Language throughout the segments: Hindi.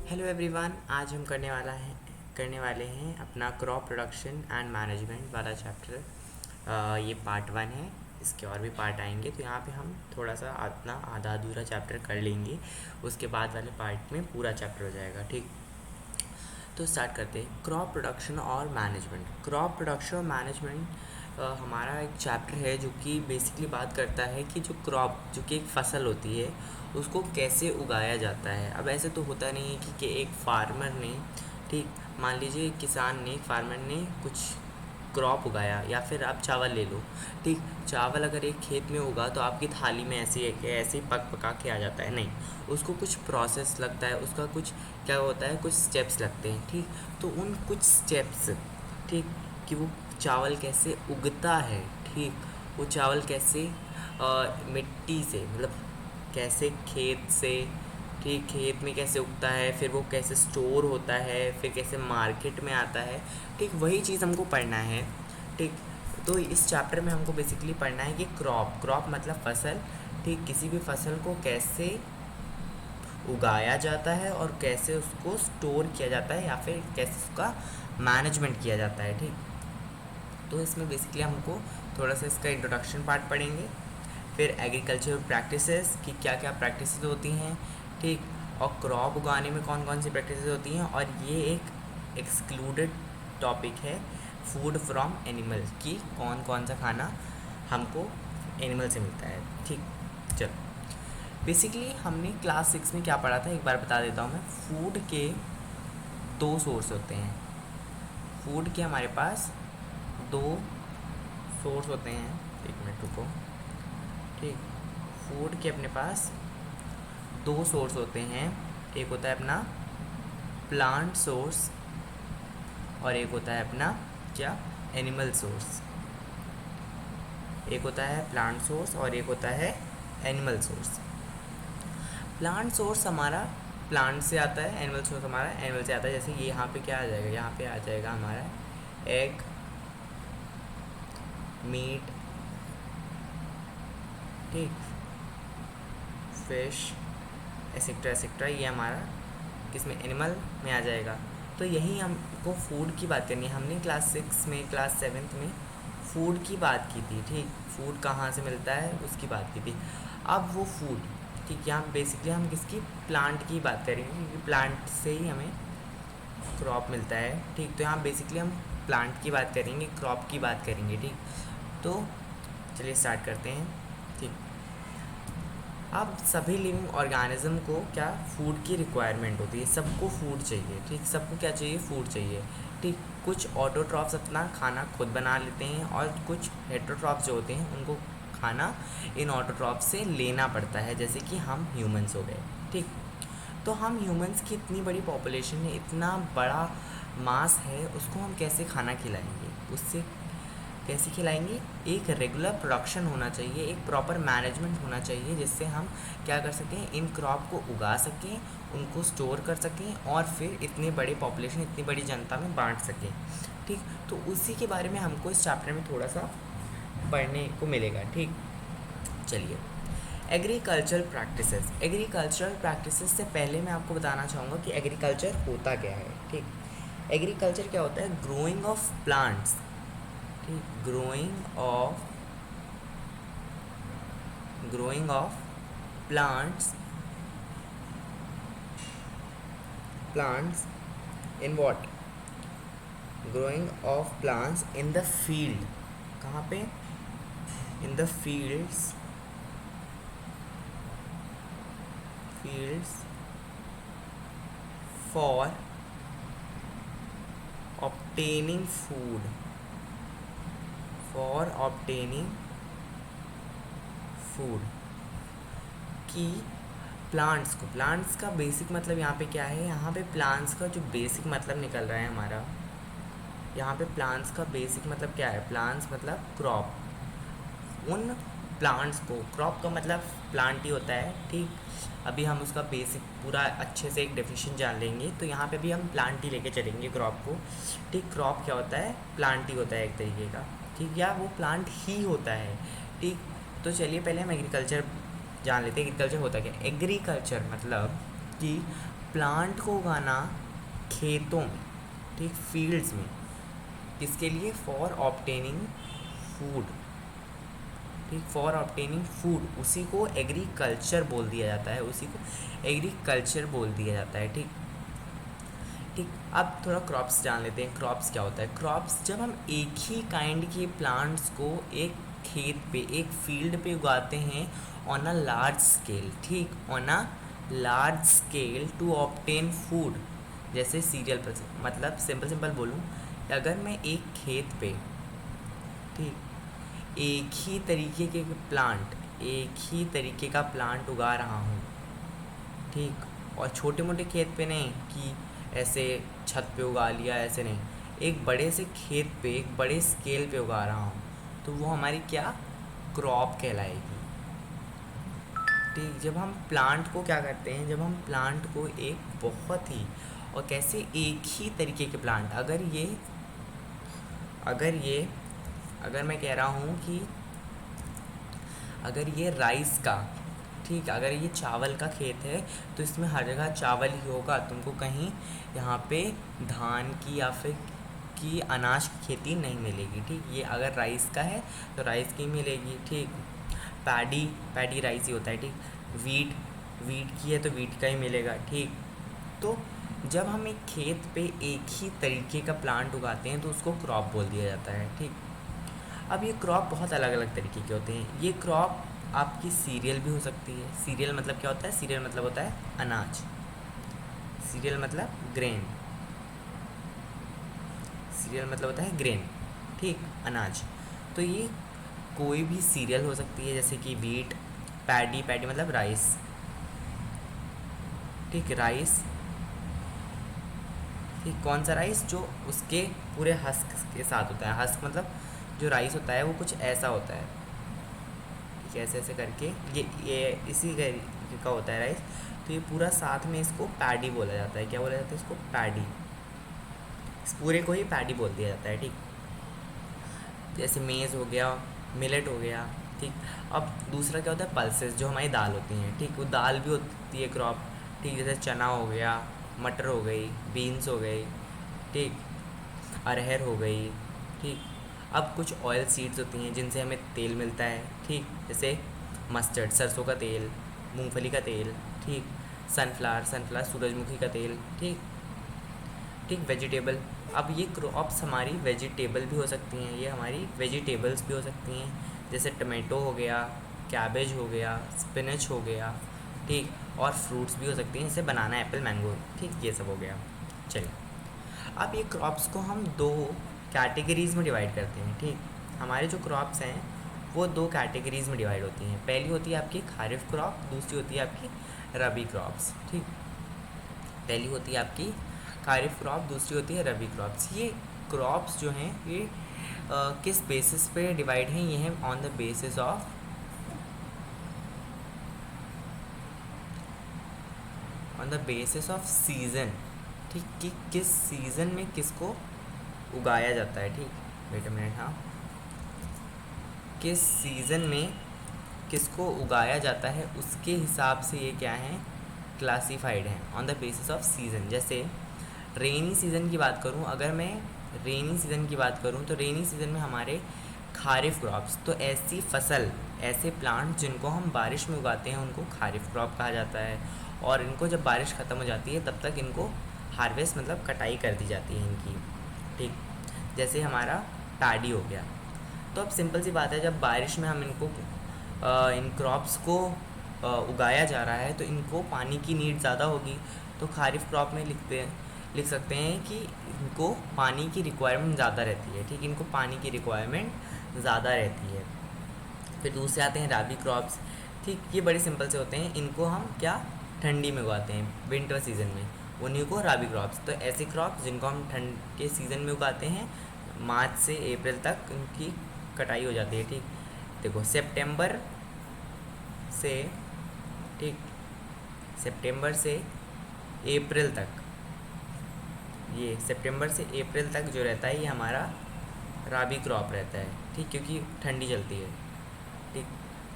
हेलो एवरीवन, आज हम करने वाले हैं अपना क्रॉप प्रोडक्शन एंड मैनेजमेंट वाला चैप्टर। ये पार्ट 1 है। इसके और भी पार्ट आएंगे, तो यहाँ पे हम थोड़ा सा अपना आधा अधूरा चैप्टर कर लेंगे। उसके बाद वाले पार्ट में पूरा चैप्टर हो जाएगा। ठीक, तो स्टार्ट करते हैं। क्रॉप प्रोडक्शन और मैनेजमेंट। क्रॉप प्रोडक्शन और मैनेजमेंट हमारा एक चैप्टर है जो कि बेसिकली बात करता है कि जो क्रॉप, जो कि एक फसल होती है, उसको कैसे उगाया जाता है। अब ऐसे तो होता नहीं है कि एक फार्मर ने, ठीक, मान लीजिए एक किसान ने, एक फार्मर ने कुछ क्रॉप उगाया, या फिर आप चावल ले लो। ठीक, चावल अगर एक खेत में उगा तो आपकी थाली में ऐसे ही पक पका के आ जाता है, नहीं। उसको कुछ प्रोसेस लगता है, उसका कुछ क्या होता है, कुछ स्टेप्स लगते हैं। ठीक, तो उन कुछ स्टेप्स, ठीक, कि वो चावल कैसे उगता है, ठीक, वो चावल कैसे मिट्टी से, मतलब कैसे खेत से, ठीक, खेत में कैसे उगता है, फिर वो कैसे स्टोर होता है, फिर कैसे मार्केट में आता है। ठीक, वही चीज़ हमको पढ़ना है। ठीक, तो इस चैप्टर में हमको बेसिकली पढ़ना है कि क्रॉप मतलब फसल। ठीक, किसी भी फसल को कैसे उगाया जाता है और कैसे उसको स्टोर किया जाता है, या फिर कैसे उसका मैनेजमेंट किया जाता है। ठीक, तो इसमें बेसिकली हमको थोड़ा सा इसका इंट्रोडक्शन पार्ट पढ़ेंगे, फिर एग्रीकल्चर प्रैक्टिसेस कि क्या क्या प्रैक्टिसेस होती हैं, ठीक, और क्रॉप उगाने में कौन कौन सी प्रैक्टिसेस होती हैं। और ये एक एक्सक्लूडेड टॉपिक है, फूड फ्रॉम एनिमल, कि कौन कौन सा खाना हमको एनिमल से मिलता है। ठीक, चलो, बेसिकली हमने क्लास 6 में क्या पढ़ा था एक बार बता देता हूँ मैं। फूड के दो सोर्स होते हैं। फूड के हमारे पास दो सोर्स होते हैं। एक मिनट रुको। ठीक, फूड के अपने पास दो सोर्स होते हैं। एक होता है अपना प्लांट सोर्स, और एक होता है अपना क्या, एनिमल सोर्स। एक होता है प्लांट सोर्स और एक होता है एनिमल सोर्स। प्लांट सोर्स हमारा प्लांट से आता है, एनिमल सोर्स हमारा एनिमल से आता है। जैसे ये यहाँ पे क्या आ जाएगा, यहाँ पे आ जाएगा हमारा एग, मीट, ठीक, फिश, एसेक्ट्रा एसेक्ट्रा, ये हमारा किसमें, एनिमल में आ जाएगा। तो यही हमको फूड की बात करनी है। हमने क्लास 6 में, क्लास 7 में फूड की बात की थी। ठीक, फूड कहाँ से मिलता है उसकी बात की थी। अब वो फूड, ठीक, यहाँ बेसिकली हम किसकी, प्लांट की बात करेंगे, क्योंकि प्लांट से ही हमें क्रॉप मिलता है। ठीक, तो यहाँ बेसिकली हम प्लांट की बात करेंगे, क्रॉप की बात करेंगे। ठीक, तो चलिए स्टार्ट करते हैं। ठीक, अब सभी लिविंग ऑर्गेनिज्म को क्या, फूड की रिक्वायरमेंट होती है। सबको फूड चाहिए। ठीक, सबको क्या चाहिए, फूड चाहिए। ठीक, कुछ ऑटोट्रॉफ्स अपना खाना खुद बना लेते हैं, और कुछ हेटरोट्रॉफ्स जो होते हैं उनको खाना इन ऑटोट्रॉफ्स से लेना पड़ता है, जैसे कि हम ह्यूमंस हो गए। ठीक, तो हम ह्यूमंस की इतनी बड़ी पॉपुलेशन है, इतना बड़ा मास है, उसको हम कैसे खाना खिलाएंगे, उससे कैसे खिलाएंगे। एक रेगुलर प्रोडक्शन होना चाहिए, एक प्रॉपर मैनेजमेंट होना चाहिए, जिससे हम क्या कर सकें, इन क्रॉप को उगा सकें, उनको स्टोर कर सकें, और फिर इतने बड़े पॉपुलेशन, इतनी बड़ी जनता में बांट सकें। ठीक, तो उसी के बारे में हमको इस चैप्टर में थोड़ा सा पढ़ने को मिलेगा। ठीक, चलिए, एग्रीकल्चर प्रैक्टिसेस। एग्रीकल्चरल प्रैक्टिसेस से पहले मैं आपको बताना चाहूँगा कि एग्रीकल्चर होता क्या है। ठीक, एग्रीकल्चर क्या होता है, ग्रोइंग ऑफ प्लांट्स। ठीक, growing of plants, plants in what, growing of plants in the field. कहाँ पे, in the fields for obtaining food, for obtaining food, कि प्लांट्स का बेसिक मतलब यहाँ पे क्या है, यहाँ पे प्लांट्स का जो बेसिक मतलब निकल रहा है हमारा, यहाँ पे प्लांट्स का बेसिक मतलब क्या है, प्लांट्स मतलब क्रॉप। उन प्लांट्स को, क्रॉप का मतलब प्लांट ही होता है। ठीक, अभी हम उसका बेसिक पूरा अच्छे से एक डेफिनेशन जान लेंगे, तो यहाँ पे भी हम प्लांट ही लेके चलेंगे क्रॉप को। ठीक, क्रॉप क्या होता है, प्लांट ही होता है एक तरीके का। ठीक, या वो प्लांट ही होता है। ठीक, तो चलिए पहले हम एग्रीकल्चर जान लेते हैं। एग्रीकल्चर होता क्या है। एग्रीकल्चर मतलब कि प्लांट को उगाना खेतों में, ठीक, फील्ड्स में, किसके लिए? फॉर ऑब्टेनिंग फूड, ठीक, फॉर ऑब्टेनिंग फूड, उसी को एग्रीकल्चर बोल दिया जाता है, उसी को एग्रीकल्चर बोल दिया जाता है। ठीक ठीक। अब थोड़ा क्रॉप्स जान लेते हैं। क्रॉप्स क्या होता है? क्रॉप्स जब हम एक ही काइंड के प्लांट्स को एक खेत पे, एक फील्ड पे उगाते हैं ऑन अ लार्ज स्केल, ठीक, on a large scale to obtain food, जैसे सीरियल पर, मतलब सिंपल बोलूँ, अगर मैं एक खेत पे, ठीक, एक ही तरीके के प्लांट, एक ही तरीके का प्लांट उगा रहा हूँ, ठीक, और छोटे मोटे खेत पे नहीं कि ऐसे छत पे उगा लिया, ऐसे नहीं, एक बड़े से खेत पे, एक बड़े स्केल पे उगा रहा हूँ, तो वो हमारी क्या? क्रॉप कहलाएगी। ठीक। जब हम प्लांट को क्या करते हैं, जब हम प्लांट को एक बहुत ही, और कैसे एक ही तरीके के प्लांट, अगर मैं कह रहा हूँ कि अगर ये राइस का, ठीक, अगर ये चावल का खेत है तो इसमें हर जगह चावल ही होगा, तुमको कहीं यहाँ पे धान की या फिर की अनाज की खेती नहीं मिलेगी। ठीक। ये अगर राइस का है तो राइस की मिलेगी। ठीक। पैडी राइस ही होता है। ठीक। वीट की है तो वीट का ही मिलेगा। ठीक। तो जब हम एक खेत पे एक ही तरीके का प्लांट उगाते हैं तो उसको क्रॉप बोल दिया जाता है। ठीक। अब ये क्रॉप बहुत अलग अलग तरीके के होते हैं। ये क्रॉप आपकी सीरियल भी हो सकती है। सीरियल मतलब क्या होता है? सीरियल मतलब होता है अनाज। सीरियल मतलब ग्रेन। सीरियल मतलब होता है ग्रेन। ठीक, अनाज। तो ये कोई भी सीरियल हो सकती है, जैसे कि वीट। पैडी मतलब राइस। ठीक, राइस। ठीक, कौन सा राइस? जो उसके पूरे हस्क के साथ होता है। हस्क मतलब जो राइस होता है वो कुछ ऐसा होता है, ठीक, ऐसे ऐसे करके ये इसी का होता है राइस। तो ये पूरा साथ में, इसको पैडी बोला जाता है। क्या बोला जाता है इसको? पैडी। इस पूरे को ही पैडी बोल दिया जाता है। ठीक। जैसे मेज़ हो गया, मिलेट हो गया। ठीक। अब दूसरा क्या होता है? पल्सेस, जो हमारी दाल होती हैं। ठीक, वो दाल भी होती है क्रॉप। ठीक, जैसे चना हो गया, मटर हो गई, बीन्स हो गई। ठीक, अरहर हो गई। ठीक। अब कुछ ऑयल सीड्स होती हैं जिनसे हमें तेल मिलता है। ठीक, जैसे मस्टर्ड, सरसों का तेल, मूंगफली का तेल। ठीक, सनफ्लावर सूरजमुखी का तेल। ठीक। ठीक, वेजिटेबल। अब ये क्रॉप्स हमारी वेजिटेबल भी हो सकती हैं, ये हमारी वेजिटेबल्स भी हो सकती हैं, जैसे टमाटो हो गया, कैबेज हो गया, स्पिनच हो गया। ठीक, और फ्रूट्स भी हो सकती हैं, जैसे बनाना, एप्पल, मैंगो। ठीक, ये सब हो गया। चलिए, अब ये क्रॉप्स को हम दो कैटेगरीज़ में डिवाइड करते हैं। ठीक, हमारे जो क्रॉप्स हैं वो दो कैटेगरीज़ में डिवाइड होती हैं। पहली होती है आपकी खारिफ क्रॉप, दूसरी होती है आपकी रबी क्रॉप्स। ठीक, पहली होती है आपकी खारिफ क्रॉप, दूसरी होती है रबी क्रॉप्स। ये क्रॉप्स जो हैं ये किस बेसिस पे डिवाइड हैं? ये हैं on the basis of season. ठीक, कि किस सीज़न में किसको उगाया जाता है। ठीक, वेट अ मिनट, हाँ, किस सीज़न में किसको उगाया जाता है उसके हिसाब से ये क्या है? क्लासिफाइड हैं on the basis of season. जैसे रेनी सीज़न की बात करूँ, अगर मैं रेनी सीज़न की बात करूँ तो रेनी सीज़न में हमारे खारिफ क्रॉप्स, तो ऐसी फसल, ऐसे प्लांट जिनको हम बारिश में उगाते हैं उनको खारिफ क्रॉप कहा जाता है। और इनको जब बारिश ख़त्म हो जाती है तब तक इनको हार्वेस्ट मतलब कटाई कर दी जाती है इनकी। ठीक, जैसे हमारा पैडी हो गया। तो अब सिंपल सी बात है, जब बारिश में हम इनको इन क्रॉप्स को उगाया जा रहा है तो इनको पानी की नीड ज़्यादा होगी। तो खारिफ क्रॉप में लिख सकते हैं कि इनको पानी की रिक्वायरमेंट ज़्यादा रहती है। ठीक, इनको पानी की रिक्वायरमेंट ज़्यादा रहती है। फिर दूसरे आते हैं रबी क्रॉप्स। ठीक, ये बड़े सिंपल से होते हैं, इनको हम क्या ठंडी में उगाते हैं, विंटर सीज़न में, उन्हीं को रबी क्रॉप्स। तो ऐसे क्रॉप्स जिनको हम ठंड के सीज़न में उगाते हैं, मार्च से अप्रैल तक उनकी कटाई हो जाती है। ठीक, देखो सितंबर से, ठीक, सितंबर से अप्रैल तक, ये सितंबर से अप्रैल तक जो रहता है ये हमारा रबी क्रॉप रहता है। ठीक, क्योंकि ठंडी चलती है। ठीक,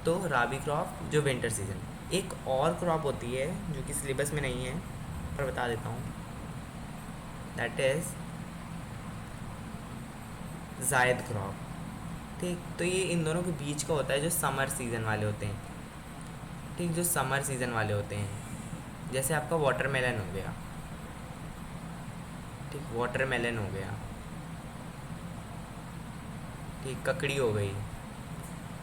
तो रबी क्रॉप जो विंटर सीज़न। एक और क्रॉप होती है जो कि सिलेबस में नहीं है, पर बता देता हूँ, दैट इज़ जायद क्रॉप। ठीक, तो ये इन दोनों के बीच का होता है जो समर सीज़न वाले होते हैं। ठीक, जो समर सीज़न वाले होते हैं, जैसे आपका वाटरमेलन हो गया। ठीक, वाटरमेलन हो गया। ठीक, ककड़ी हो गई।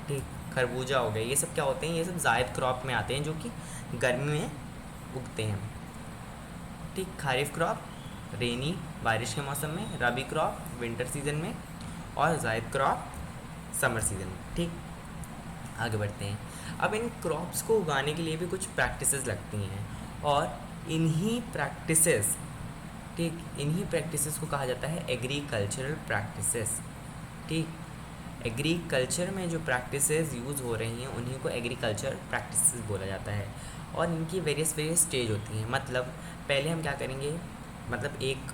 ठीक, खरबूजा हो गया। ये सब क्या होते हैं, ये सब जायद क्रॉप में आते हैं जो कि गर्मी में उगते हैं। ठीक, खारिफ क्रॉप रेनी बारिश के मौसम में, रबी क्रॉप विंटर सीजन में, और जायद क्रॉप समर सीजन में। ठीक, आगे बढ़ते हैं। अब इन क्रॉप्स को उगाने के लिए भी कुछ प्रैक्टिसेस लगती हैं, और इन्हीं प्रैक्टिसेस ठीक, इन्हीं प्रैक्टिसेस को कहा जाता है एग्रीकल्चरल प्रैक्टिसेस। ठीक, एग्रीकल्चर में जो प्रैक्टिसेस यूज़ हो रही हैं उन्हीं को एग्रीकल्चर प्रैक्टिसेस बोला जाता है, और इनकी वेरियस स्टेज होती हैं। मतलब पहले हम क्या करेंगे, मतलब एक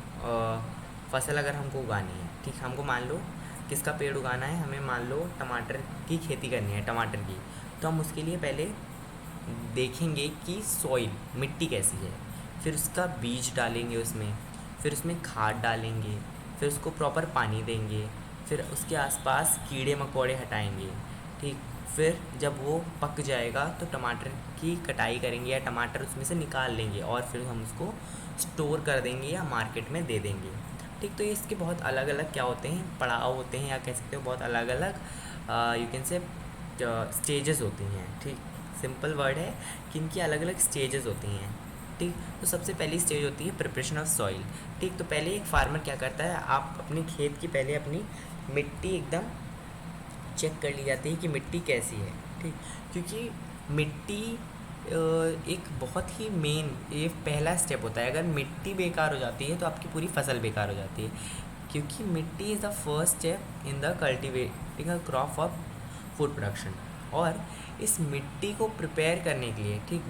फसल अगर हमको उगानी है, ठीक, हमको मान लो किसका पेड़ उगाना है, हमें मान लो टमाटर की खेती करनी है, टमाटर की। तो हम उसके लिए पहले देखेंगे कि सॉइल मिट्टी कैसी है, फिर उसका बीज डालेंगे उसमें, फिर उसमें खाद डालेंगे, फिर उसको प्रॉपर पानी देंगे, फिर उसके आसपास कीड़े मकोड़े हटाएंगे। ठीक, फिर जब वो पक जाएगा तो टमाटर की कटाई करेंगे या टमाटर उसमें से निकाल लेंगे, और फिर हम उसको स्टोर कर देंगे या मार्केट में दे देंगे। ठीक, तो ये इसके बहुत अलग अलग क्या होते हैं, पड़ाव होते हैं, या कह सकते हो बहुत अलग अलग यू कैन से स्टेजेस होती हैं। ठीक, सिंपल वर्ड है कि इनकी अलग अलग स्टेजेस होती हैं। ठीक, तो सबसे पहली स्टेज होती है प्रिपरेशन ऑफ सॉइल। ठीक, तो पहले एक फार्मर क्या करता है, आप अपने खेत की पहले अपनी मिट्टी एकदम चेक कर ली जाती है कि मिट्टी कैसी है। ठीक, क्योंकि मिट्टी एक बहुत ही मेन, ये पहला स्टेप होता है। अगर मिट्टी बेकार हो जाती है तो आपकी पूरी फसल बेकार हो जाती है, क्योंकि मिट्टी is the first step in the cultivating a crop for food production. और इस मिट्टी को प्रिपेयर करने के लिए, ठीक,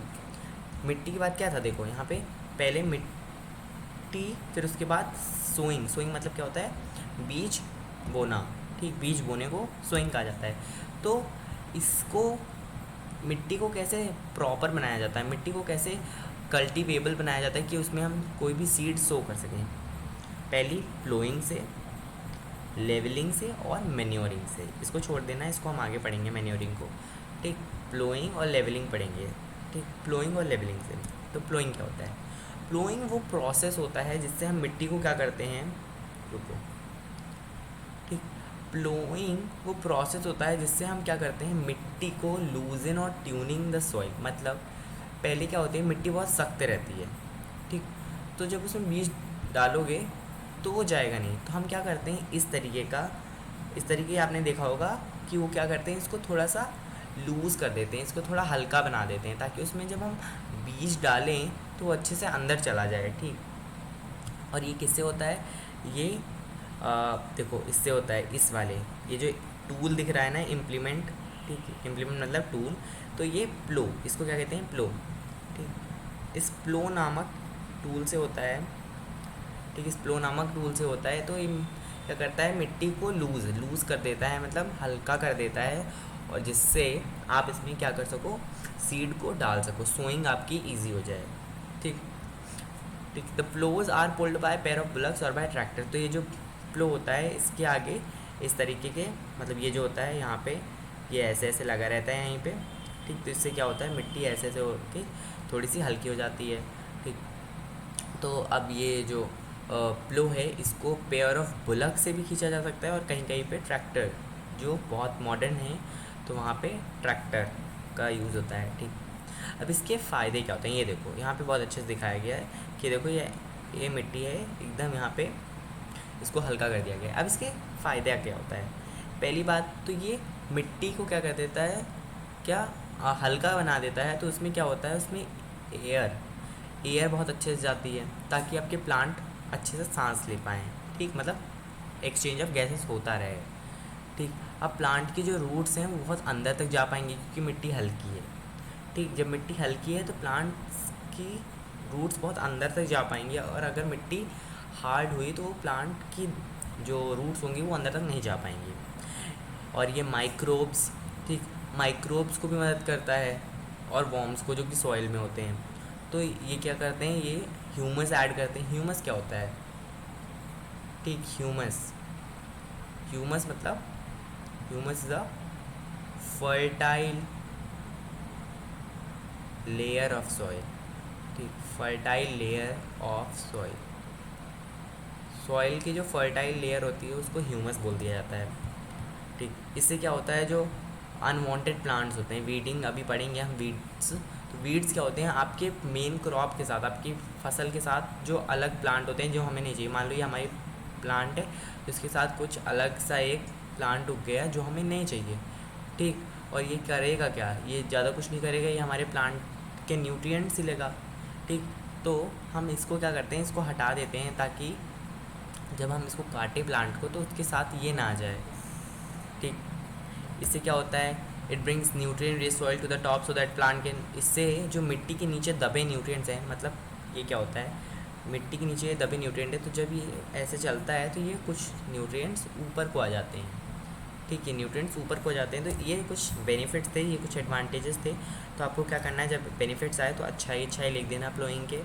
मिट्टी की बात क्या था, देखो यहाँ पे पहले मिट्टी, फिर उसके बाद सोइंग। सोइंग मतलब क्या होता है, बीज बोना। ठीक, बीज बोने को सोइंग कहा जाता है। तो इसको मिट्टी को कैसे प्रॉपर बनाया जाता है, मिट्टी को कैसे कल्टीवेबल बनाया जाता है कि उसमें हम कोई भी सीड सो कर सकें। पहली प्लोइंग से, लेवलिंग से और मैन्योरिंग से। इसको छोड़ देना, इसको हम आगे पढ़ेंगे मैन्योरिंग को। ठीक, प्लोइंग और लेवलिंग पढ़ेंगे। ठीक, प्लोइंग और लेवलिंग से। तो प्लोइंग क्या होता है, प्लोइंग वो प्रोसेस होता है जिससे हम मिट्टी को क्या करते हैं, रुको, ठीक, प्लोइंग वो प्रोसेस होता है जिससे हम क्या करते हैं, मिट्टी को लूजन और ट्यूनिंग द सॉइल। मतलब पहले क्या होती है, मिट्टी बहुत सख्त रहती है। ठीक, तो जब उसमें बीज डालोगे तो वो जाएगा नहीं, तो हम क्या करते हैं, इस तरीके आपने देखा होगा कि वो क्या करते हैं, इसको थोड़ा सा लूज़ कर देते हैं, इसको थोड़ा हल्का बना देते हैं, ताकि उसमें जब हम बीज डालें तो वो अच्छे से अंदर चला जाए। ठीक, और ये किससे होता है, ये देखो इससे होता है, इस वाले ये जो टूल दिख रहा है ना, इम्प्लीमेंट। ठीक है, इम्प्लीमेंट मतलब टूल। तो ये प्लो, इसको क्या कहते हैं, प्लो। ठीक, इस प्लो नामक टूल से होता है। ठीक, इस प्लो नामक टूल से होता है। तो ये क्या करता है, मिट्टी को लूज़ कर देता है, मतलब हल्का कर देता है, और जिससे आप इसमें क्या कर सको, सीड को डाल सको, सोइंग आपकी ईजी हो जाए। ठीक, ठीक, the ploughs are pulled by pair of bullocks और बाय ट्रैक्टर। तो ये जो प्लो होता है, इसके आगे इस तरीके के, मतलब ये जो होता है यहाँ पे, ये ऐसे ऐसे लगा रहता है यहीं पे। ठीक, तो इससे क्या होता है, मिट्टी ऐसे ऐसे होकर थोड़ी सी हल्की हो जाती है। ठीक, तो अब ये जो प्लो है, इसको पेयर ऑफ बुलक से भी खींचा जा सकता है, और कहीं कहीं पे ट्रैक्टर जो बहुत मॉडर्न है तो वहाँ पे ट्रैक्टर का यूज़ होता है। ठीक, अब इसके फ़ायदे क्या होते हैं, ये देखो यहाँ पे बहुत अच्छे से दिखाया गया है कि देखो ये मिट्टी है एकदम, यहाँ पे इसको हल्का कर दिया गया है। अब इसके फ़ायदे क्या होता है, पहली बात तो ये मिट्टी को क्या कर देता है, क्या हल्का बना देता है। तो उसमें क्या होता है, उसमें एयर बहुत अच्छे से जाती है, ताकि आपके प्लांट अच्छे से सांस ले पाएँ। ठीक, मतलब एक्सचेंज ऑफ गैसेस होता रहे। ठीक, अब प्लांट की जो रूट्स हैं वो बहुत अंदर तक जा पाएंगी, क्योंकि मिट्टी हल्की है। ठीक, जब मिट्टी हल्की है तो प्लांट्स की रूट्स बहुत अंदर तक जा पाएंगी, और अगर मिट्टी हार्ड हुई तो प्लांट की जो रूट्स होंगी वो अंदर तक नहीं जा पाएंगी। और ये माइक्रोब्स, ठीक, माइक्रोब्स को भी मदद करता है, और वॉर्म्स को, जो कि सॉइल में होते हैं। तो ये क्या करते हैं, ये ह्यूमस ऐड करते हैं। ह्यूमस क्या होता है, ठीक, ह्यूमस, ह्यूमस मतलब humus is a fertile layer of soil, ठीक, fertile layer of soil. Soil की जो फर्टाइल लेयर होती है उसको ह्यूमस बोल दिया जाता है, ठीक। इससे क्या होता है, जो अनवांटेड प्लांट्स होते हैं, वीडिंग अभी पढ़ेंगे हम वीड्स, तो वीड्स क्या होते हैं, आपके मेन क्रॉप के साथ, आपकी फसल के साथ जो अलग प्लांट होते हैं जो हमें नहीं चाहिए। मान लो ये हमारी प्लांट है, इसके साथ कुछ अलग सा एक प्लांट उग गया जो हमें नहीं चाहिए, ठीक। और ये करेगा क्या, ये ज़्यादा कुछ नहीं करेगा, ये हमारे प्लांट के न्यूट्रिएंट्स ही लेगा, ठीक। तो हम इसको क्या करते हैं, इसको हटा देते हैं ताकि जब हम इसको काटे प्लांट को तो उसके साथ ये ना आ जाए, ठीक। इससे क्या होता है, it brings nutrient rich soil to the top so that plant can, इससे जो मिट्टी के नीचे दबे न्यूट्रिएंट्स हैं, मतलब ये क्या होता है, मिट्टी के नीचे दबे न्यूट्रिएंट है, तो जब ये ऐसे चलता है तो ये कुछ न्यूट्रिएंट्स ऊपर को आ जाते हैं, ठीक है, न्यूट्रिएंट्स ऊपर को जाते हैं। तो ये कुछ बेनिफिट्स थे, ये कुछ एडवांटेजेस थे। तो आपको क्या करना है, जब बेनिफिट्स आए तो अच्छा ही लिख देना प्लोइंग के,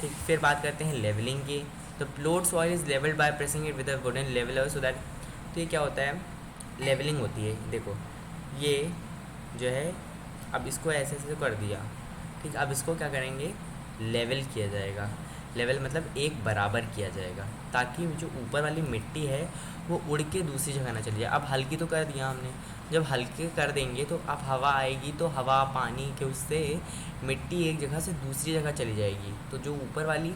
ठीक। फिर बात करते हैं लेवलिंग की। तो ploughed soil is levelled by pressing it with a wooden leveller so that, तो ये क्या होता है, लेवलिंग होती है। देखो ये जो है, अब इसको ऐसे ऐसे कर दिया, ठीक। अब इसको क्या करेंगे, लेवल किया जाएगा। लेवल मतलब एक बराबर किया जाएगा, ताकि जो ऊपर वाली मिट्टी है वो उड़ के दूसरी जगह ना चली जाए। अब हल्की तो कर दिया हमने, जब हल्के कर देंगे तो अब हवा आएगी, तो हवा पानी के उससे मिट्टी एक जगह से दूसरी जगह चली जाएगी, तो जो ऊपर वाली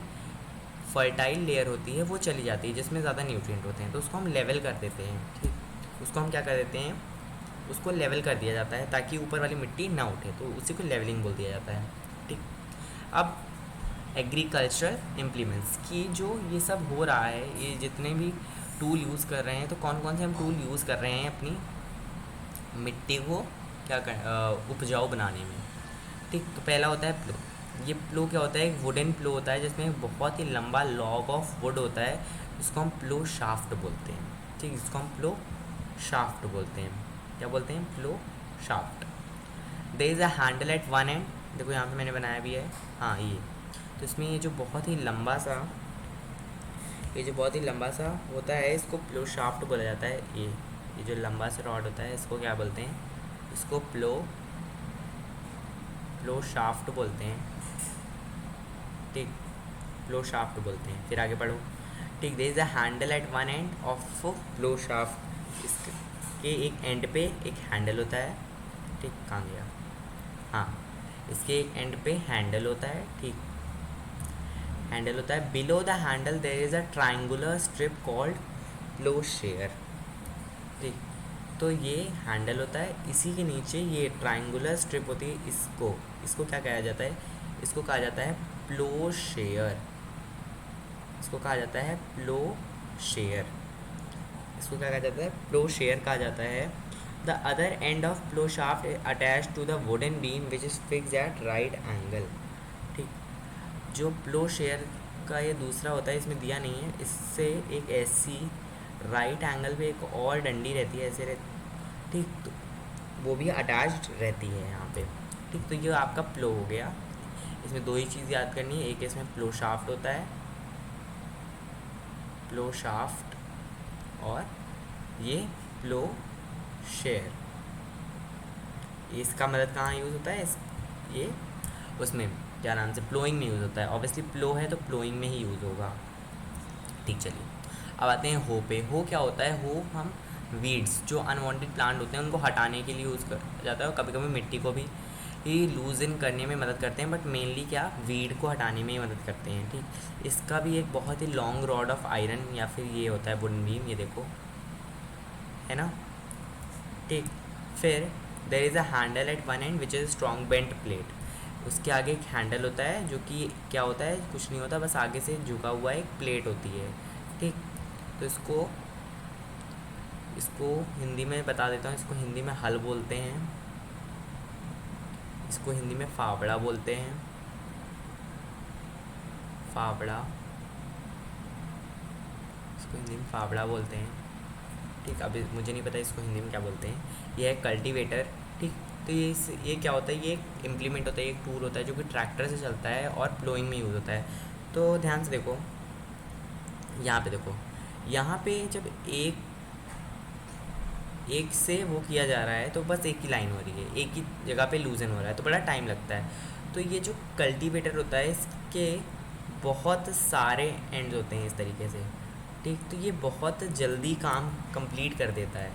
फर्टाइल लेयर होती है वो चली जाती है जिसमें ज़्यादा न्यूट्रिएंट होते हैं, तो उसको हम लेवल कर देते हैं, ठीक। उसको हम क्या कर देते हैं, उसको लेवल कर दिया जाता है ताकि ऊपर वाली मिट्टी ना उठे, तो उसी को लेवलिंग बोल दिया जाता है, ठीक। अब एग्रीकल्चरल इम्प्लीमेंट्स की जो ये सब हो रहा है, ये जितने भी टूल यूज़ कर रहे हैं, तो कौन कौन से हम टूल यूज़ कर रहे हैं अपनी मिट्टी को क्या कर उपजाऊ बनाने में, ठीक। तो पहला होता है प्लो। ये प्लो क्या होता है, एक वुडन प्लो होता है जिसमें बहुत ही लंबा लॉग ऑफ वुड होता है, जिसको हम प्लो शाफ्ट बोलते हैं, ठीक। जिसको हम प्लो शाफ्ट बोलते हैं, क्या बोलते हैं, plough shaft. There is a handle at one end, देखो यहाँ पे मैंने बनाया भी है, हाँ ये, तो इसमें ये जो बहुत ही लंबा सा, ये जो बहुत ही लंबा सा होता है इसको प्लो शाफ्ट बोला जाता है। ये जो लंबा सा रॉड होता है इसको क्या बोलते हैं, इसको प्लो शाफ्ट बोलते हैं, ठीक, प्लो शाफ्ट बोलते हैं। फिर आगे पढ़ो, ठीक। There is a handle at one end of plough shaft, इसके एक एंड पे एक हैंडल होता है, ठीक। कहाँ गया, हाँ, इसके एक एंड पे हैंडल होता है, ठीक, हैंडल होता है। Below the handle there is a triangular strip called plough share, ठीक। तो ये हैंडल होता है, इसी के नीचे ये ट्राइंगुलर स्ट्रिप होती है, इसको क्या कहा जाता है, इसको कहा जाता है प्लो शेयर, इसको कहा जाता है प्लो शेयर, इसको क्या कहा जाता है, प्लो शेयर कहा जाता है। The other end of plough shaft attach to the wooden beam which is fix at right angle, ठीक। जो प्लो शेयर का ये दूसरा होता है, इसमें दिया नहीं है, इससे एक ऐसी राइट एंगल पे एक और डंडी रहती है, ऐसे रहती, ठीक, तो वो भी अटैच्ड रहती है यहाँ पे, ठीक। तो ये आपका प्लो हो गया। इसमें दो ही चीज़ याद करनी है, एक इसमें प्लो शाफ्ट होता है, प्लो शाफ्ट, और ये प्लो शेयर। इसका मदद कहाँ यूज़ होता है, ये उसमें क्या नाम से, प्लोइंग में यूज़ होता है। ऑब्वियसली प्लो है तो प्लोइंग में ही यूज़ होगा, ठीक। चलिए अब आते हैं हो पे। हो क्या होता है, हो हम वीड्स जो अनवांटेड प्लांट होते हैं उनको हटाने के लिए यूज़ कर जाता है, और कभी कभी मिट्टी को भी ये लूज इन करने में मदद करते हैं, बट मेनली क्या, वीड को हटाने में ही मदद करते हैं, ठीक। इसका भी एक बहुत ही लॉन्ग रॉड ऑफ आयरन या फिर ये होता है वुडन बीम, ये देखो है ना, ठीक। फिर there is a handle at one end which is strong bent plate, उसके आगे एक हैंडल होता है जो कि क्या होता है, कुछ नहीं होता, बस आगे से झुका हुआ एक प्लेट होती है, ठीक। तो इसको हिंदी में बता देता हूँ, इसको हिंदी में हल बोलते हैं, इसको हिंदी में फावड़ा बोलते हैं, फावड़ा, इसको हिंदी में फावड़ा बोलते हैं, ठीक। अब मुझे नहीं पता इसको हिंदी में क्या बोलते हैं। यह है कल्टीवेटर, ठीक। तो ये क्या होता है, ये एक इम्प्लीमेंट होता है, एक टूल होता है जो कि ट्रैक्टर से चलता है और प्लोइंग में यूज़ होता है। तो ध्यान से देखो, यहाँ पे देखो, यहाँ पे जब एक एक से वो किया जा रहा है तो बस एक ही लाइन हो रही है, एक ही जगह पे लूजन हो रहा है, तो बड़ा टाइम लगता है। तो ये जो कल्टीवेटर होता है इसके बहुत सारे एंड्स होते हैं इस तरीके से, ठीक। तो ये बहुत जल्दी काम कंप्लीट कर देता है,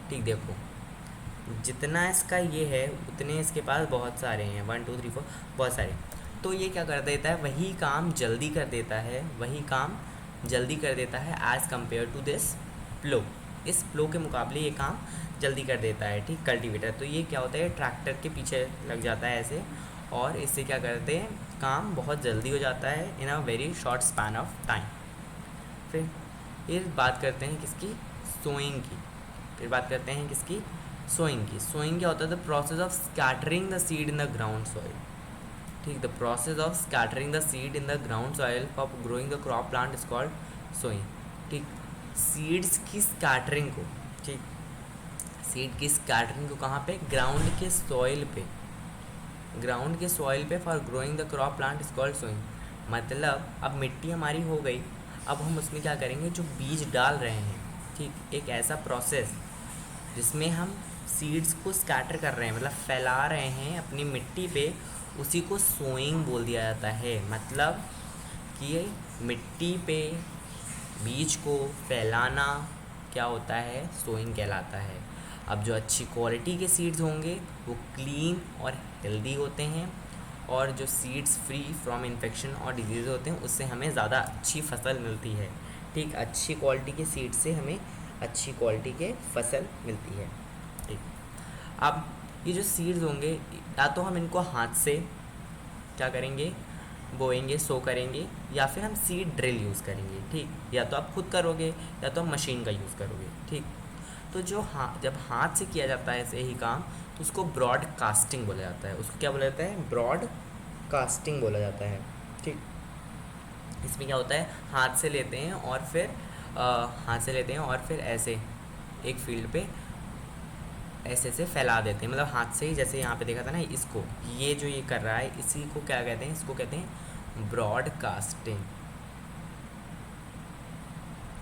ठीक। देखो जितना इसका ये है उतने इसके पास बहुत सारे हैं, 1 2 3 4 बहुत सारे। तो ये क्या कर देता है, वही काम जल्दी कर देता है, वही काम जल्दी कर देता है एज़ कम्पेयर टू दिस प्लो। इस प्लो के मुकाबले ये काम जल्दी कर देता है, ठीक, कल्टीवेटर। तो ये क्या होता है, ट्रैक्टर के पीछे लग जाता है ऐसे, और इससे क्या करते हैं, काम बहुत जल्दी हो जाता है in a very short span of time. फिर बात करते हैं किसकी, सोइंग की। फिर बात करते हैं किसकी, सोइंग की। सोइंग क्या होता है, the process of scattering the seed in the ground soil, ठीक। The process of scattering the seed in the ground soil for growing the crop plant is called sowing, ठीक। सीड्स की स्कैटरिंग को, ठीक, सीड की स्कैटरिंग को कहाँ पे, ग्राउंड के सॉइल पे, ग्राउंड के सॉइल पे for growing the crop plant is called sowing. मतलब अब मिट्टी हमारी हो गई, अब हम उसमें क्या करेंगे, जो बीज डाल रहे हैं, ठीक, एक ऐसा प्रोसेस जिसमें हम सीड्स को स्कैटर कर रहे हैं, मतलब फैला रहे हैं अपनी मिट्टी पे, उसी को सोइंग बोल दिया जाता है। मतलब कि ये मिट्टी पे बीज को फैलाना क्या होता है, सोइंग कहलाता है। अब जो अच्छी क्वालिटी के सीड्स होंगे वो क्लीन और हेल्दी होते हैं, और जो सीड्स फ्री फ्रॉम इन्फेक्शन और डिजीज़ होते हैं उससे हमें ज़्यादा अच्छी फसल मिलती है, ठीक। अच्छी क्वालिटी के सीड से हमें अच्छी क्वालिटी के फसल मिलती है, ठीक। अब ये जो सीड्स होंगे, या तो हम इनको हाथ से क्या करेंगे, बोएंगे, सो करेंगे, या फिर हम सीड ड्रिल यूज़ करेंगे, ठीक। या तो आप खुद करोगे या तो आप मशीन का यूज़ करोगे, ठीक। तो जो जब हाथ से किया जाता है ऐसे ही काम, तो उसको ब्रॉड कास्टिंग बोला जाता है। उसको क्या बोला जाता है, ब्रॉड कास्टिंग बोला जाता है, ठीक। इसमें क्या होता है, हाथ से लेते हैं और फिर हाथ से लेते हैं और फिर ऐसे एक फील्ड पे ऐसे ऐसे फैला देते हैं, मतलब हाथ से ही, जैसे यहाँ पे देखा था ना, इसको, ये जो ये कर रहा है इसी को क्या कहते हैं, इसको कहते हैं ब्रॉडकास्टिंग,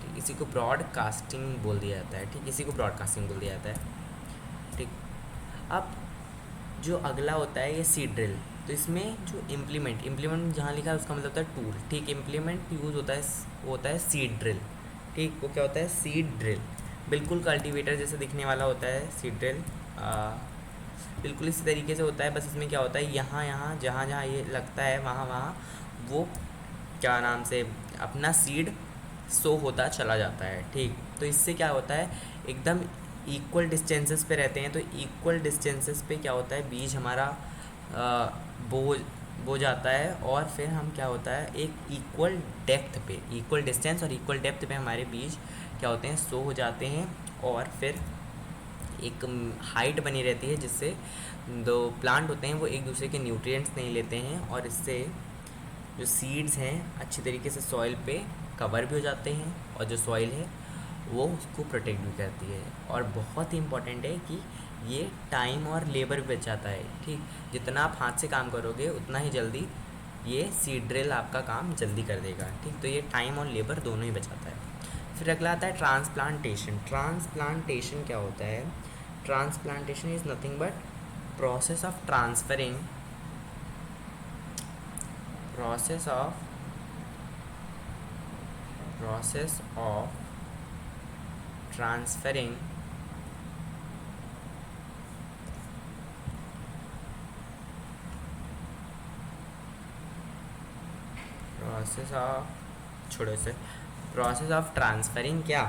ठीक। इसी को ब्रॉडकास्टिंग बोल दिया जाता है, ठीक। इसी को ब्रॉडकास्टिंग बोल दिया जाता है, ठीक। अब जो अगला होता है ये सीड ड्रिल। तो इसमें जो इम्प्लीमेंट जहाँ लिखा है उसका मतलब होता है टूल, ठीक। इम्प्लीमेंट यूज़ होता है, वो होता है सीड ड्रिल, ठीक। वो क्या होता है, सीड ड्रिल, बिल्कुल कल्टीवेटर जैसे दिखने वाला होता है सीड ड्रिल, बिल्कुल इसी तरीके से होता है। बस इसमें क्या होता है, यहाँ यहाँ जहाँ जहाँ ये लगता है वहाँ वहाँ वो क्या नाम से अपना सीड सो होता चला जाता है, ठीक। तो इससे क्या होता है, एकदम इक्वल डिस्टेंसेस पे रहते हैं। तो इक्वल डिस्टेंसेस पे क्या होता है, बीज हमारा बो जाता है, और फिर हम क्या होता है, एक इक्वल डेप्थ पे, इक्वल डिस्टेंस और इक्वल डेप्थ पे हमारे बीज क्या होते हैं, सो हो जाते हैं, और फिर एक हाइट बनी रहती है जिससे दो प्लांट होते हैं वो एक दूसरे के न्यूट्रिएंट्स नहीं लेते हैं, और इससे जो सीड्स हैं अच्छी तरीके से सॉइल पे कवर भी हो जाते हैं, और जो सॉइल है वो उसको प्रोटेक्ट भी करती है। और बहुत ही इम्पॉर्टेंट है कि ये टाइम और लेबर भी बच जाता है, ठीक। जितना आप हाथ से काम करोगे उतना ही जल्दी ये सीड ड्रिल आपका काम जल्दी कर देगा, ठीक। तो ये टाइम और लेबर दोनों ही बचाता है। फिर अगला आता है ट्रांसप्लांटेशन। ट्रांसप्लांटेशन क्या होता है, transplantation is nothing but process of transferring process of transferring process of transferring क्या,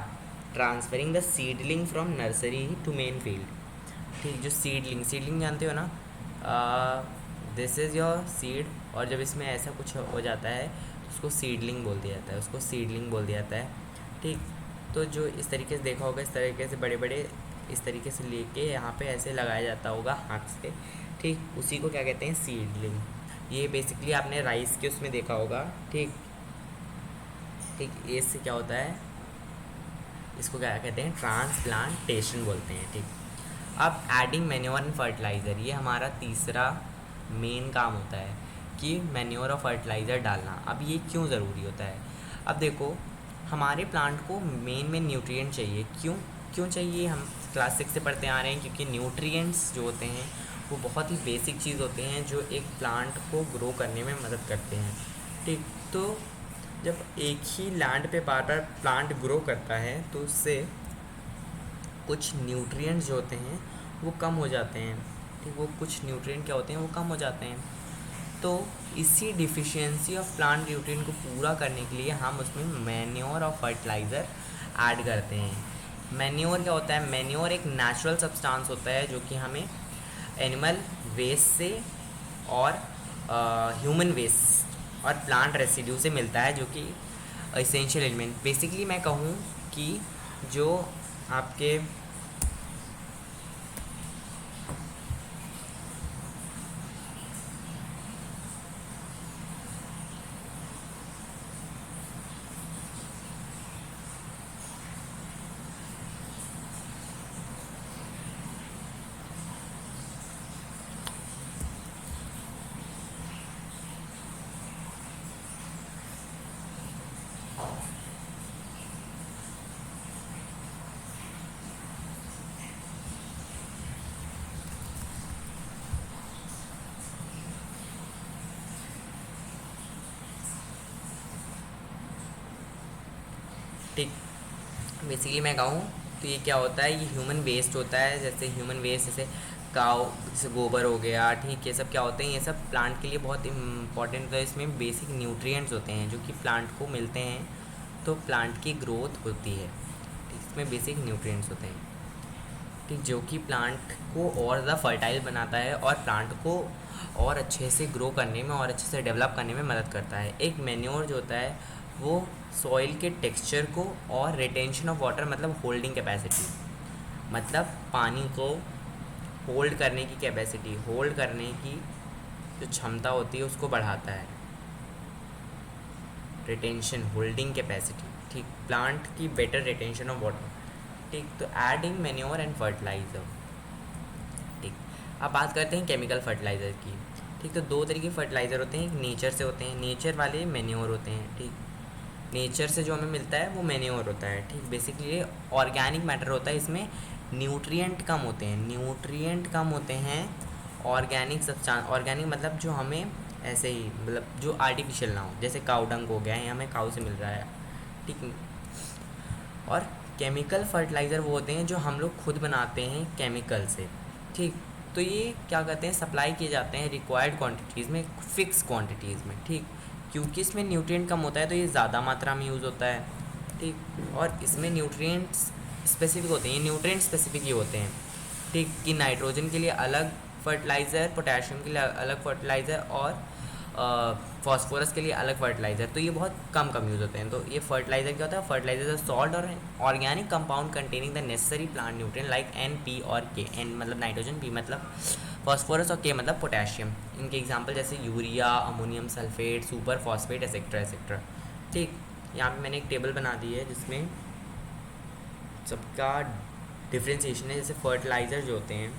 transferring the seedling from nursery to main field, ठीक। जो सीडलिंग जानते हो ना, दिस इज़ योर सीड, और जब इसमें ऐसा कुछ हो जाता है तो उसको सीडलिंग बोल दिया जाता है, उसको सीडलिंग बोल दिया जाता है, ठीक। तो जो इस तरीके से देखा होगा, इस तरीके से बड़े बड़े इस तरीके से लेके यहाँ पे ऐसे लगाया जाता होगा हाथ से, ठीक। उसी को क्या कहते हैं, सीडलिंग। ये बेसिकली आपने राइस के उसमें देखा होगा, ठीक। इससे क्या होता है, इसको क्या कहते हैं, ट्रांसप्लांटेशन बोलते हैं, ठीक। अब एडिंग मैन्योर एंड फर्टिलाइज़र, ये हमारा तीसरा मेन काम होता है कि मैन्योर और फर्टिलाइज़र डालना। अब ये क्यों ज़रूरी होता है? अब देखो, हमारे प्लांट को मेन न्यूट्रिएंट चाहिए। क्यों क्यों चाहिए? हम क्लास 6 से पढ़ते आ रहे हैं, क्योंकि न्यूट्रिएंट्स जो होते हैं वो बहुत ही बेसिक चीज़ होते हैं जो एक प्लांट को ग्रो करने में मदद करते हैं। ठीक, तो जब एक ही लैंड पे बार बार प्लांट ग्रो करता है तो उससे कुछ न्यूट्रिएंट्स जो होते हैं वो कम हो जाते हैं। ठीक, वो कुछ न्यूट्रिएंट क्या होते हैं, वो कम हो जाते हैं। तो इसी डिफिशियंसी ऑफ प्लांट न्यूट्रिएंट को पूरा करने के लिए हम उसमें मैन्योर और फर्टिलाइज़र ऐड करते हैं। मैन्योर क्या होता है? मैन्योर एक नेचुरल सब्सटेंस होता है जो कि हमें एनिमल वेस्ट से और ह्यूमन वेस्ट और प्लांट रेसिड्यू से मिलता है, जो कि एसेंशियल एलिमेंट। बेसिकली मैं कहूँ कि जो आपके ठीक, बेसिकली मैं कहूँ तो ये क्या होता है, ये ह्यूमन वेस्ट होता है। जैसे ह्यूमन वेस्ट, जैसे काव, जैसे गोबर हो गया, ठीक, ये सब क्या होते हैं, ये सब प्लांट के लिए बहुत इंपॉर्टेंट होता है। इसमें बेसिक न्यूट्रिएंट्स होते हैं जो कि प्लांट को मिलते हैं तो प्लांट की ग्रोथ होती है। ठीक, इसमें बेसिक न्यूट्रिएंट्स होते हैं, ठीक, जो कि प्लांट को और ज़्यादा फर्टाइल बनाता है और प्लांट को और अच्छे से ग्रो करने में और अच्छे से डेवलप करने में मदद करता है। एक मैन्योर जो होता है वो सॉइल के टेक्सचर को और रिटेंशन ऑफ वाटर, मतलब होल्डिंग कैपेसिटी, मतलब पानी को होल्ड करने की कैपेसिटी, होल्ड करने की जो क्षमता होती है उसको बढ़ाता है। रिटेंशन, होल्डिंग कैपेसिटी, ठीक, प्लांट की बेटर रिटेंशन ऑफ वाटर। ठीक, तो एडिंग मैन्योर एंड फर्टिलाइज़र। ठीक, अब बात करते हैं केमिकल फर्टिलाइज़र की। ठीक, तो दो तरीके के फर्टिलाइज़र होते हैं, एक नेचर से होते हैं, नेचर वाले मैन्योर होते हैं। ठीक, नेचर से जो हमें मिलता है वो मैन्योर होता है। ठीक, बेसिकली ऑर्गेनिक मैटर होता है, इसमें न्यूट्रिएंट कम होते हैं, न्यूट्रिएंट कम होते हैं। ऑर्गेनिक सब्सटेंस, ऑर्गेनिक मतलब जो हमें ऐसे ही, मतलब जो आर्टिफिशियल ना हो, जैसे काऊ डंग हो गया है, हमें काऊ से मिल रहा है। ठीक, और केमिकल फर्टिलाइज़र वो होते हैं जो हम लोग खुद बनाते हैं केमिकल से। ठीक, तो ये क्या कहते हैं, सप्लाई किए जाते हैं रिक्वायर्ड क्वांटिटीज़ में, फिक्स क्वांटिटीज़ में। ठीक, क्योंकि इसमें न्यूट्रिएंट कम होता है तो ये ज़्यादा मात्रा में यूज़ होता है। ठीक, और इसमें न्यूट्रिएंट्स स्पेसिफिक होते हैं, ये न्यूट्रिएंट स्पेसिफिक ही होते हैं। ठीक, कि नाइट्रोजन के लिए अलग फर्टिलाइज़र, पोटेशियम के लिए अलग फर्टिलाइज़र और फॉस्फोरस के लिए अलग फर्टिलाइज़र। तो ये बहुत कम यूज़ होते हैं। तो ये फर्टिलाइज़र क्या होता है? फर्टिलाइजर सॉल्ट और organic compound containing the necessary plant nutrient like an, P और के। एन मतलब नाइट्रोजन, पी मतलब फॉस्फोरस और के मतलब पोटेशियम। इनके एग्जांपल जैसे urea, ammonium sulphate, super phosphate, et cetera et cetera. ठीक, यहाँ पे मैंने एक टेबल बना दी है जिसमें सबका डिफ्रेंशिएशन है। जैसे फर्टिलाइज़र जो होते हैं,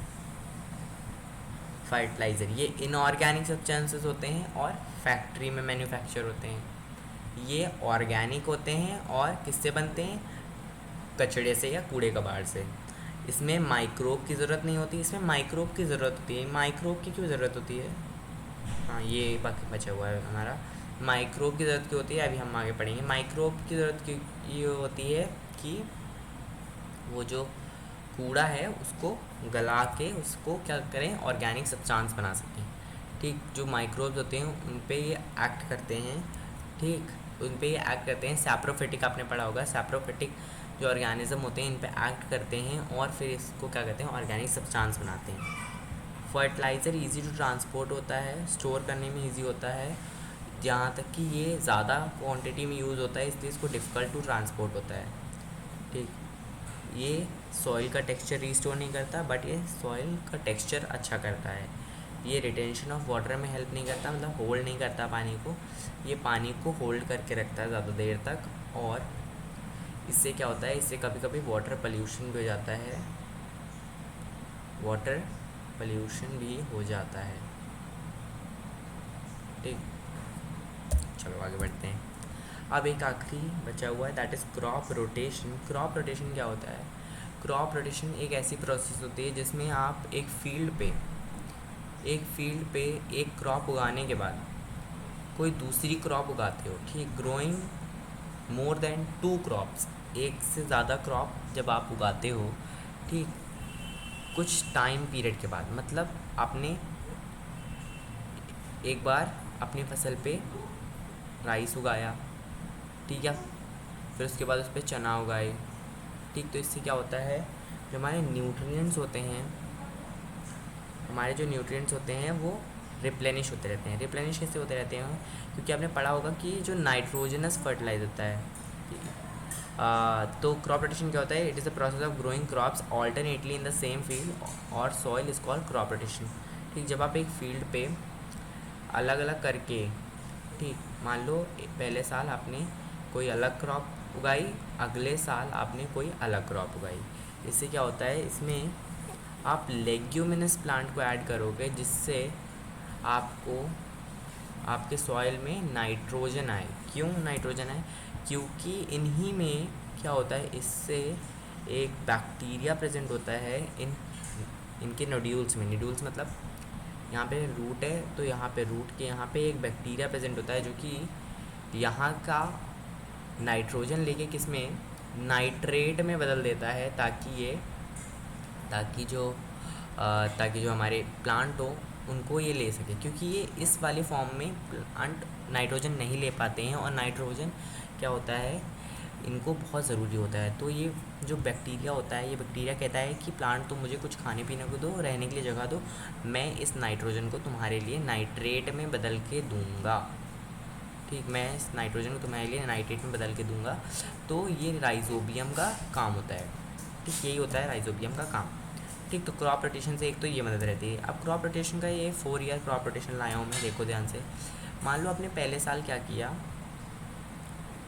फर्टिलाइज़र ये इनऑर्गेनिक सब्सटेंसेस होते हैं और फैक्ट्री में मैन्युफैक्चर होते हैं। ये ऑर्गेनिक होते हैं और किससे बनते हैं? कचड़े से या कूड़े कबाड़ से। इसमें माइक्रोब की ज़रूरत नहीं होती, इसमें माइक्रोब की ज़रूरत होती है। माइक्रोब की क्यों ज़रूरत होती है? हाँ, ये बाकी बचा हुआ है हमारा। माइक्रोब की ज़रूरत क्यों होती है, अभी हम आगे पढ़ेंगे। माइक्रोब की ज़रूरत क्यों ये होती है कि वो जो कूड़ा है उसको गला के उसको क्या करें, ऑर्गेनिक सब्सटेंस बना सकें। ठीक, जो माइक्रोब्स होते हैं उन पे ये एक्ट करते हैं। ठीक, उन पे ये एक्ट करते हैं, सैप्रोफिटिक आपने पढ़ा होगा, सैप्रोफिटिक जो ऑर्गेनिज्म होते हैं इन पे एक्ट करते हैं और फिर इसको क्या कहते हैं, ऑर्गेनिक सब्सटेंस बनाते हैं। फर्टिलाइज़र इजी टू ट्रांसपोर्ट होता है, स्टोर करने में इजी होता है, जहाँ तक कि ये ज़्यादा क्वांटिटी में यूज़ होता है इसलिए इसको डिफ़िकल्ट टू ट्रांसपोर्ट होता है। ठीक, ये सॉइल का टेक्सचर रिस्टोर नहीं करता बट ये सॉइल का टेक्सचर अच्छा करता है। ये रिटेंशन ऑफ वाटर में हेल्प नहीं करता, मतलब होल्ड नहीं करता पानी को, ये पानी को होल्ड करके रखता है ज़्यादा देर तक। और इससे क्या होता है, इससे कभी कभी वाटर पोल्यूशन भी हो जाता है। वाटर पोल्यूशन भी हो जाता है। ठीक, चलो आगे बढ़ते हैं। अब एक आखिरी बचा हुआ है, that is crop rotation. Crop rotation क्या होता है? क्रॉप रोटेशन एक ऐसी प्रोसेस होती है जिसमें आप एक फील्ड पे एक क्रॉप उगाने के बाद कोई दूसरी क्रॉप उगाते हो। ठीक, ग्रोइंग मोर देन 2 क्रॉप्स, एक से ज़्यादा क्रॉप जब आप उगाते हो, ठीक, कुछ टाइम पीरियड के बाद, मतलब आपने एक बार अपनी फसल पे राइस उगाया, ठीक है, फिर उसके बाद उस पर चना उगाए। ठीक, तो इससे क्या होता है, जो हमारे न्यूट्रिएंट्स होते हैं, वो रिप्लेनिश होते रहते हैं। रिप्लेनिश कैसे होते रहते हैं? क्योंकि आपने पढ़ा होगा कि जो नाइट्रोजनस फर्टिलाइजर होता है, तो क्रॉप रोटेशन क्या होता है? It is the process of growing crops alternately in the same field और soil is called crop rotation. ठीक, जब आप एक फील्ड पे अलग अलग करके, ठीक, मान लो पहले साल आपने कोई अलग क्रॉप उगाई, अगले साल आपने कोई अलग क्रॉप उगाई। इससे क्या होता है, इसमें आप लेग्यूमिनस प्लांट को ऐड करोगे जिससे आपको आपके सॉइल में नाइट्रोजन आए। क्यों नाइट्रोजन आए? क्योंकि इन्हीं में क्या होता है, इससे एक बैक्टीरिया प्रेजेंट होता है इनके नोड्यूल्स में। नोड्यूल्स मतलब यहाँ पे रूट है, तो यहाँ पे रूट के यहाँ पे एक बैक्टीरिया प्रेजेंट होता है जो कि यहाँ का नाइट्रोजन लेके किस में, नाइट्रेट में बदल देता है, ताकि जो हमारे प्लांट हो उनको ये ले सके, क्योंकि ये इस वाले फॉर्म में प्लांट नाइट्रोजन नहीं ले पाते हैं, और नाइट्रोजन क्या होता है, इनको बहुत ज़रूरी होता है। तो ये जो बैक्टीरिया होता है, ये बैक्टीरिया कहता है कि प्लांट तुम मुझे कुछ खाने पीने को दो, रहने के लिए जगह दो, मैं इस नाइट्रोजन को तुम्हारे लिए नाइट्रेट में बदल के दूँगा। ठीक, मैं इस नाइट्रोजन को तुम्हारे लिए नाइट्रेट में बदल के दूँगा। तो ये राइजोबियम का काम होता है। ठीक, यही होता है राइजोबियम का काम। ठीक, तो क्रॉप रोटेशन से एक तो ये मदद रहती है। अब क्रॉप रोटेशन का ये 4 ईयर क्रॉप रोटेशन लाया हूँ मैं, देखो ध्यान से। मान लो आपने पहले साल क्या किया,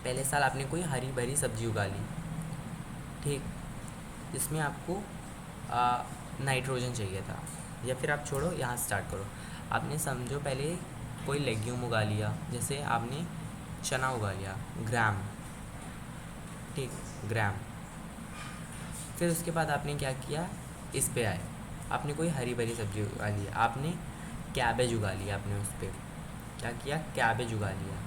पहले साल आपने कोई हरी भरी सब्जी उगा ली, ठीक, जिसमें आपको नाइट्रोजन चाहिए था। या फिर आप छोड़ो, यहाँ स्टार्ट करो। आपने समझो पहले कोई लेग्यूम उगा लिया, जैसे आपने चना उगा लिया, ग्राम, ठीक, ग्राम। फिर उसके बाद आपने क्या किया, इस पे आए, आपने कोई हरी भरी सब्जी उगा ली, आपने कैबेज उगा लिया, आपने उस पर क्या किया, कैबेज उगा लिया।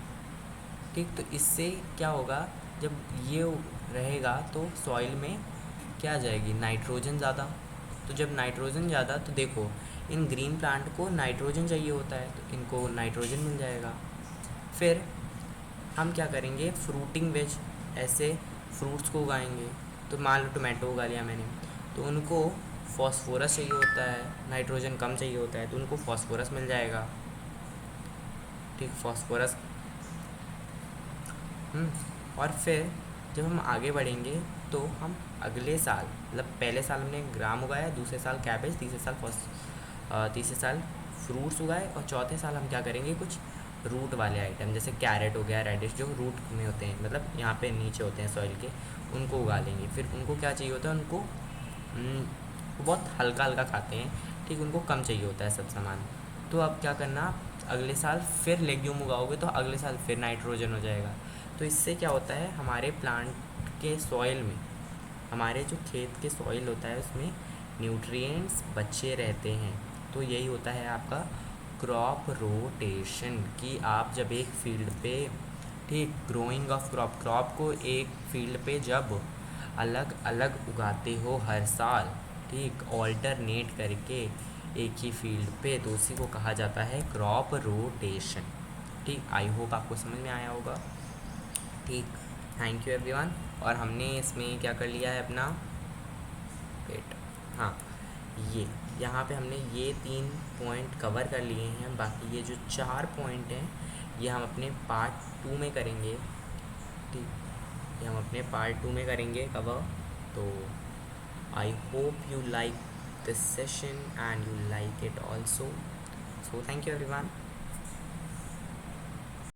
ठीक, तो इससे क्या होगा, जब ये रहेगा तो सॉइल में क्या जाएगी, नाइट्रोजन ज़्यादा। तो जब नाइट्रोजन ज़्यादा, तो देखो इन ग्रीन प्लांट को नाइट्रोजन चाहिए होता है, तो इनको नाइट्रोजन मिल जाएगा। फिर हम क्या करेंगे, फ्रूटिंग वेज, ऐसे फ्रूट्स को उगाएंगे। तो मान लो टोमेटो उगा लिया मैंने, तो उनको फॉस्फोरस चाहिए होता है, नाइट्रोजन कम चाहिए होता है, तो उनको फॉस्फोरस मिल जाएगा। ठीक, फॉस्फोरस। और फिर जब हम आगे बढ़ेंगे तो हम अगले साल, मतलब पहले साल हमने ग्राम उगाया, दूसरे साल कैबेज, तीसरे साल फ्रूट्स उगाए, और चौथे साल हम क्या करेंगे, कुछ रूट वाले आइटम, जैसे कैरेट हो गया, रेडिश, जो रूट में होते हैं, मतलब यहाँ पे नीचे होते हैं सॉइल के, उनको उगा लेंगे। फिर उनको क्या चाहिए होता है, उनको वो बहुत हल्का हल्का खाते हैं, ठीक, उनको कम चाहिए होता है सब सामान। तो अब क्या करना, अगले साल फिर लेग्यूम उगाओगे, तो अगले साल फिर नाइट्रोजन हो जाएगा। तो इससे क्या होता है, हमारे प्लांट के सॉइल में, हमारे जो खेत के सॉइल होता है उसमें न्यूट्रिएंट्स बचे रहते हैं। तो यही होता है आपका क्रॉप रोटेशन, कि आप जब एक फील्ड पे, ठीक, ग्रोइंग ऑफ क्रॉप को एक फील्ड पे जब अलग अलग उगाते हो हर साल, ठीक, ऑल्टरनेट करके एक ही फील्ड पे, तो उसी को कहा जाता है क्रॉप रोटेशन। ठीक, आई होप आपको समझ में आया होगा। ठीक, थैंक यू एवरीवन। और हमने इसमें क्या कर लिया है अपना, वेट, हाँ, ये यहाँ पे हमने ये 3 पॉइंट कवर कर लिए हैं। बाकी ये जो 4 पॉइंट हैं ये हम अपने पार्ट 2 में करेंगे। ठीक, ये हम अपने पार्ट 2 में करेंगे कवर। तो I hope you like this session and you like it also. So thank you everyone.